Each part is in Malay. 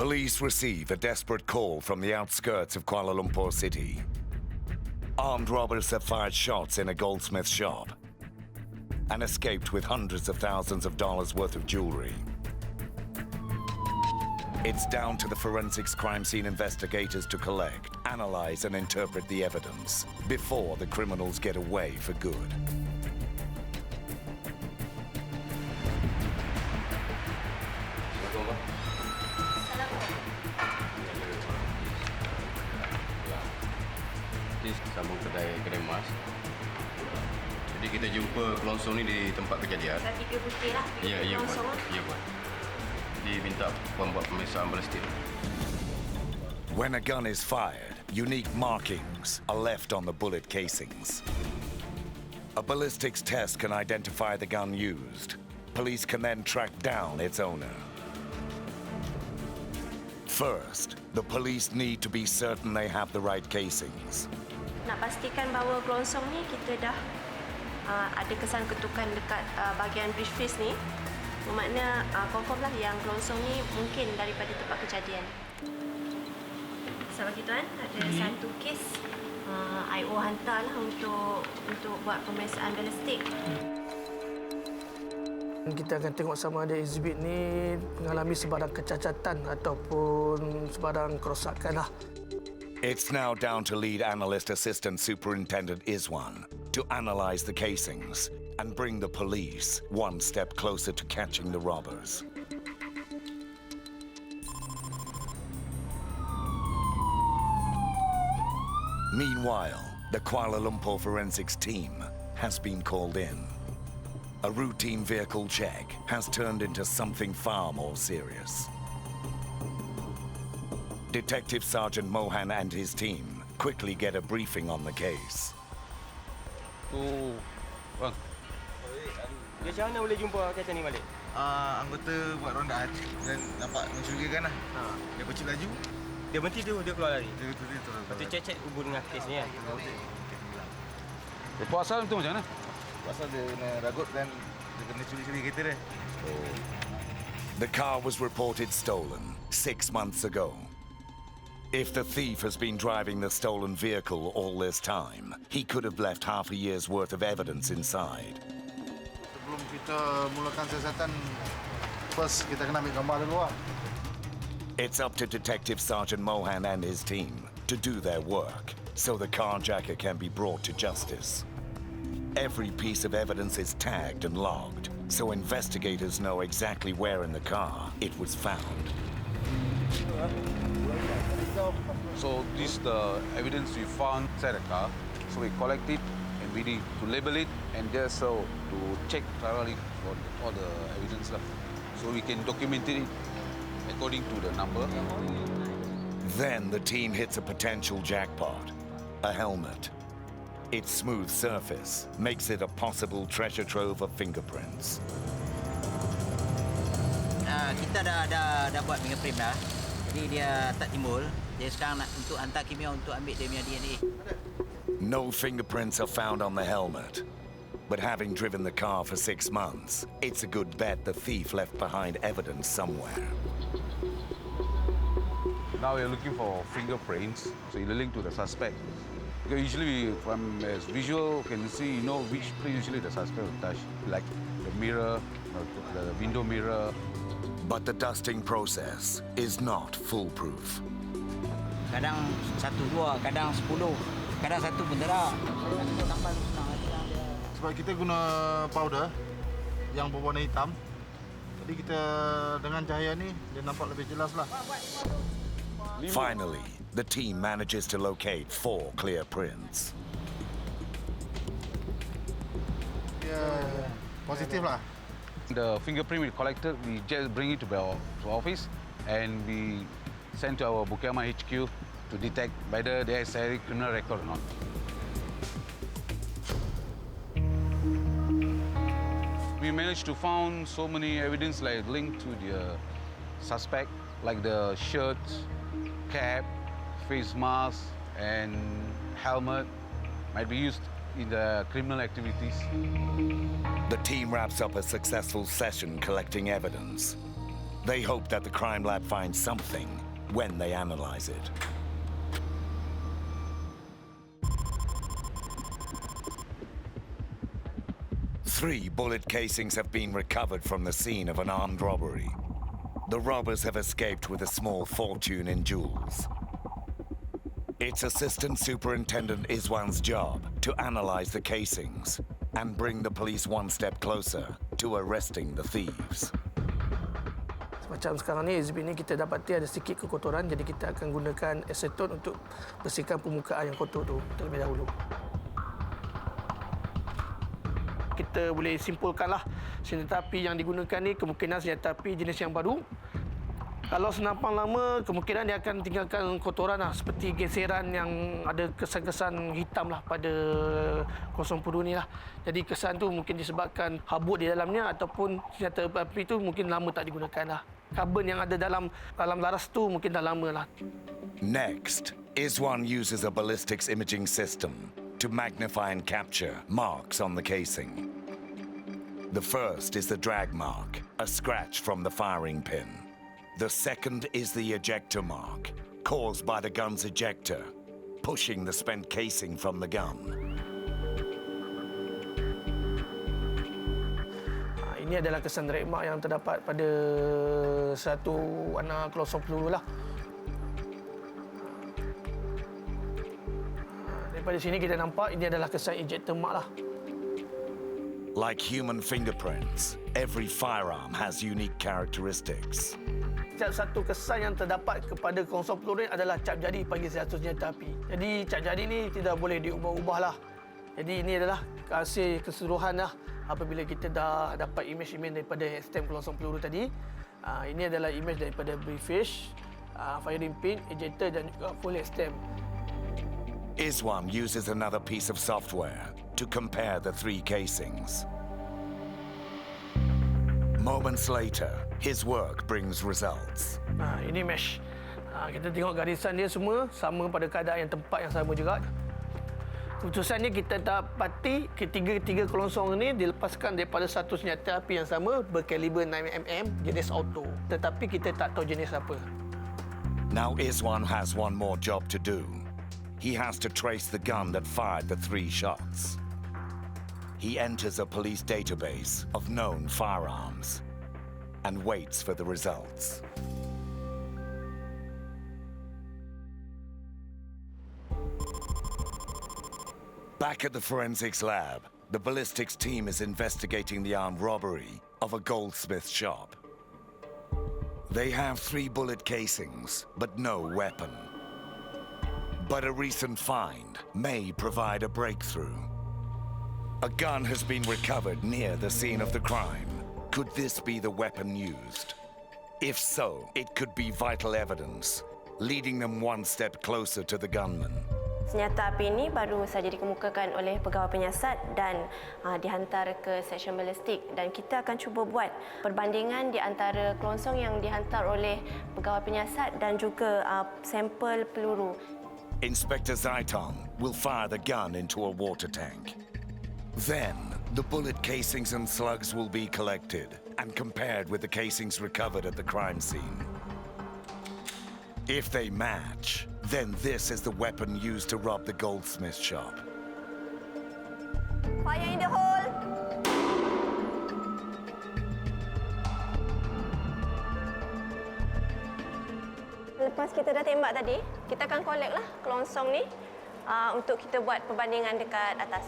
Police receive a desperate call from the outskirts of Kuala Lumpur city. Armed robbers have fired shots in a goldsmith shop and escaped with hundreds of thousands of dollars worth of jewelry. It's down to the forensics crime scene investigators to collect, analyze, and interpret the evidence before the criminals get away for good. Sambung kedai emas. Jadi kita jumpa pelongsong ni di tempat kejadian. Dah 3 butir lah. Ya, Puan. Ya, Puan. Dia minta Puan buat pemeriksaan balistik. When a gun is fired, unique markings are left on the bullet casings. A ballistics test can identify the gun used. Police can then track down its owner. First, the police need to be certain they have the right casings. Nak pastikan bahawa pelongsong ni kita dah ada kesan ketukan dekat bahagian briefcase ni. Bermakna confirm lah yang pelongsong ni mungkin daripada tempat kejadian. Sama gitu kan, ada satu kes IO hantar lah untuk buat pemeriksaan balistik. Kita akan tengok sama ada exhibit ni mengalami sebarang kecacatan ataupun sebarang kerosakan lah. It's now down to lead analyst assistant superintendent Izwan to analyze the casings and bring the police one step closer to catching the robbers. Meanwhile, the Kuala Lumpur forensics team has been called in. A routine vehicle check has turned into something far more serious. Detective Sergeant Mohan and his team quickly get a briefing on the case. Bang. Dia macam mana boleh jumpa kaitan ni balik? Anggota buat rondaan dan nampak mencurigakan lah. Dia kecil laju. Dia berhenti tu, dia keluar lari. Dia turun. Lepas tu cek hubung dengan kes ni kan? Puasa tu macam mana? Pasal dia kena ragut dan dia kena curi-curi kereta dia. The car was reported stolen 6 months ago. If the thief has been driving the stolen vehicle all this time, he could have left half a year's worth of evidence inside. Sebelum kita mulakan siasatan, first kita kena ambil gambar dulu lah. It's up to Detective Sergeant Mohan and his team to do their work so the carjacker can be brought to justice. Every piece of evidence is tagged and logged, so investigators know exactly where in the car it was found. So this is the evidence we found inside the car. So we collect it and we need to label it and just so to check thoroughly for all the evidence lah. So we can document it according to the number. Then the team hits a potential jackpot, a helmet. Its smooth surface makes it a possible treasure trove of fingerprints. Kita dah buat fingerprint dah. Jadi dia tak timbul. Dia sekarang nak untuk hantar kimia untuk ambil dia punya DNA. No fingerprints are found on the helmet. But having driven the car for 6 months, it's a good bet the thief left behind evidence somewhere. Now we're looking for fingerprints, so you're linked to the suspect. Because usually from as visual, can see which print usually the suspect will touch, like the mirror, the window mirror. But the dusting process is not foolproof. Kadang 1-2, kadang 10, kadang 1 pun tak. Sebab kita guna powder yang berwarna hitam. Jadi kita dengan cahaya ni dia nampak lebih jelas lah. Finally, the team manages to locate 4 clear prints. Dia positif lah. The fingerprint we collected, we just bring it to our office and we send to our Bukama HQ to detect whether there is a criminal record or not. We managed to find so many evidence like linked to the suspect, like the shirt, cap, face mask, and helmet might be used in the criminal activities. The team wraps up a successful session collecting evidence. They hope that the crime lab finds something when they analyze it. Three bullet casings have been recovered from the scene of an armed robbery. The robbers have escaped with a small fortune in jewels. It's Assistant Superintendent Iswan's job to analyze the casings and bring the police one step closer to arresting the thieves. Macam sekarang ni, exhibit ni kita dapati ada sedikit kekotoran, jadi kita akan gunakan aseton untuk bersihkan permukaan yang kotor tu terlebih dahulu. Kita boleh simpulkanlah senjata api yang digunakan ni kemungkinan senjata api jenis yang baru. Kalau senapan lama, kemungkinan dia akan tinggalkan kotoran lah, seperti geseran yang ada kesan-kesan hitam lah pada 010 ni lah. Jadi kesan tu mungkin disebabkan habuk di dalamnya ataupun senjata api tu mungkin lama tak digunakan lah. Karbon yang ada dalam laras tu mungkin dah lama lah. Next, Iswan uses a ballistics imaging system to magnify and capture marks on the casing. The first is the drag mark, a scratch from the firing pin. The second is the ejector mark, caused by the gun's ejector, pushing the spent casing from the gun. Ini adalah kesan drag mark yang terdapat pada satu anak kelosong peluru lah. Daripada sini kita nampak ini adalah kesan ejector mark lah. Like human fingerprints, every firearm has unique characteristics. Setiap satu kesan yang terdapat kepada kelosong peluru adalah cap jari bagi satu senjata api. Jadi cap jari ni tidak boleh diubah-ubah lah. Jadi ini adalah hasil keseluruhan lah apabila kita dah dapat imej-imej daripada stem kelosong peluru tadi. Ini adalah imej daripada briefcase, firing pin, ejector dan juga full stem. Iswan uses another piece of software to compare the three casings. Moments later, his work brings results. Ini mesh. Kita tengok garisan dia semua sama pada keadaan yang tempat yang sama juga. Keputusannya kita dapati ketiga-tiga kelosong ini dilepaskan daripada satu senjata api yang sama berkaliber 9mm jenis auto. Tetapi kita tak tahu jenis apa. Now Iswan has one more job to do. He has to trace the gun that fired the 3 shots. He enters a police database of known firearms and waits for the results. Back at the forensics lab, the ballistics team is investigating the armed robbery of a goldsmith shop. They have 3 bullet casings, but no weapon. But a recent find may provide a breakthrough. A gun has been recovered near the scene of the crime. Could this be the weapon used? If so, it could be vital evidence, leading them one step closer to the gunman. Senjata api ini baru saja dikemukakan oleh pegawai penyiasat dan dihantar ke seksyen balistik, dan kita akan cuba buat perbandingan di antara kelonsong yang dihantar oleh pegawai penyiasat dan juga sampel peluru. Inspector Zaiton will fire the gun into a water tank. Then, the bullet casings and slugs will be collected and compared with the casings recovered at the crime scene. If they match, then this is the weapon used to rob the goldsmith shop. Fire in the hole! Lepas kita dah tembak tadi, kita akan collect lah kelonsong ni untuk kita buat perbandingan dekat atas.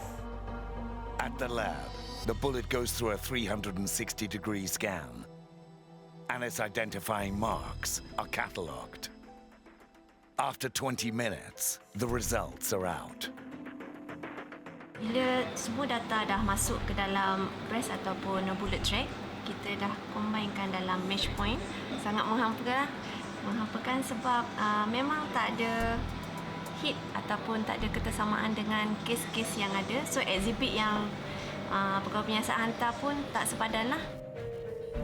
At the lab, the bullet goes through a 360-degree scan, and its identifying marks are catalogued. After 20 minutes, the results are out. Bila semua data dah masuk ke dalam press ataupun bullet track, kita dah combinekan dalam match point. Sangat menghampakan. Menghampakan sebab memang tak ada hit ataupun tak ada ketersamaan dengan kes-kes yang ada. So exhibit yang pegawai penyiasat hantar pun tak sepadan lah.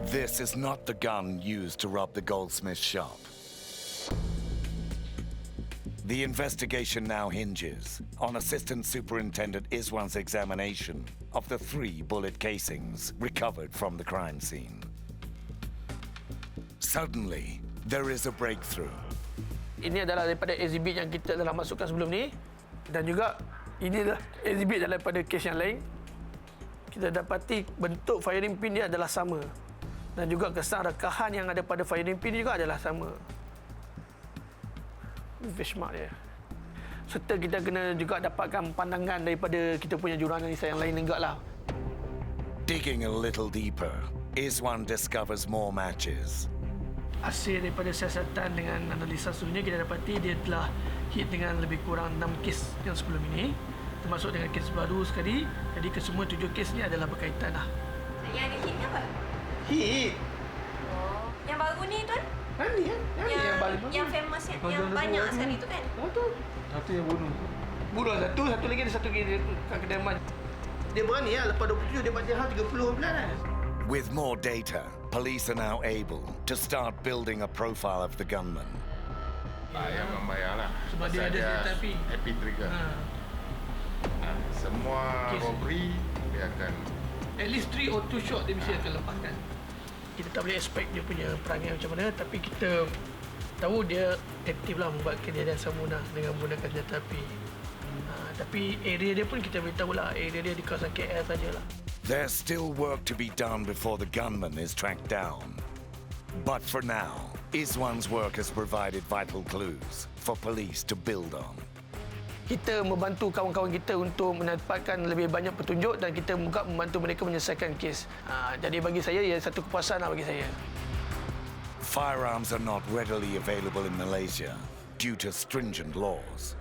This is not the gun used to rob the goldsmith shop. The investigation now hinges on Assistant Superintendent Iswan's examination of the 3 bullet casings recovered from the crime scene. Suddenly, there is a breakthrough. Ini adalah daripada exhibit yang kita telah masukkan sebelum ni. Dan juga ini adalah exhibit daripada kes yang lain. Kita dapati bentuk firing pin dia adalah sama. Dan juga kesan rekahan yang ada pada firing pin juga adalah sama. Fish mark dia. Serta kita kena juga dapatkan pandangan daripada kita punya jurnalis yang lain juga lah. Digging a little deeper, Izwan discovers more matches. Hasil daripada siasatan dengan analisa seluruhnya, kita dapati dia telah hit dengan lebih kurang 6 kes yang sebelum ini, termasuk dengan kes baru sekali. Jadi kesemua 7 kes ni adalah berkaitan lah. Yang ada hit ni apa? Hit? Oh, yang baru ni tuan? Ni yang baru. Yang famous yang banyak sekali tu kan? Satu yang bunuh. Bunuh satu lagi ada satu lagi kat kedai emas. Dia berani lah, lepas 27 dia baca hal 30 bulan lah. With more data, police are now able to start building a profile of the gunman. Yang membayar lah. Sebab dia ada senjata api. Happy trigger. Semua Kes. robbery dia akan At least 3 or 2 shot dia mesti akan lepaskan. Kita tak boleh expect dia punya perangai macam mana, tapi kita tahu dia aktif lah membuat kejadian samuna dengan menggunakan senjata api. Tapi area dia pun kita beritahu lah, area dia di kawasan KL sajalah. There's still work to be done before the gunman is tracked down. But for now, Izwan's work has provided vital clues for police to build on. Kita membantu kawan-kawan kita untuk mendapatkan lebih banyak petunjuk dan kita juga membantu mereka menyelesaikan kes. Jadi bagi saya, ia satu kepuasan lah bagi saya. Firearms are not readily available in Malaysia due to stringent laws.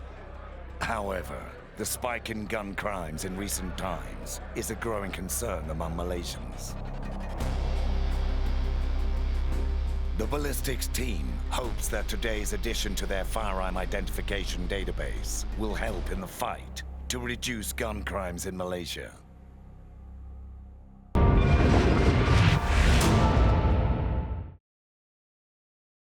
However, the spike in gun crimes in recent times is a growing concern among Malaysians. The ballistics team hopes that today's addition to their firearm identification database will help in the fight to reduce gun crimes in Malaysia.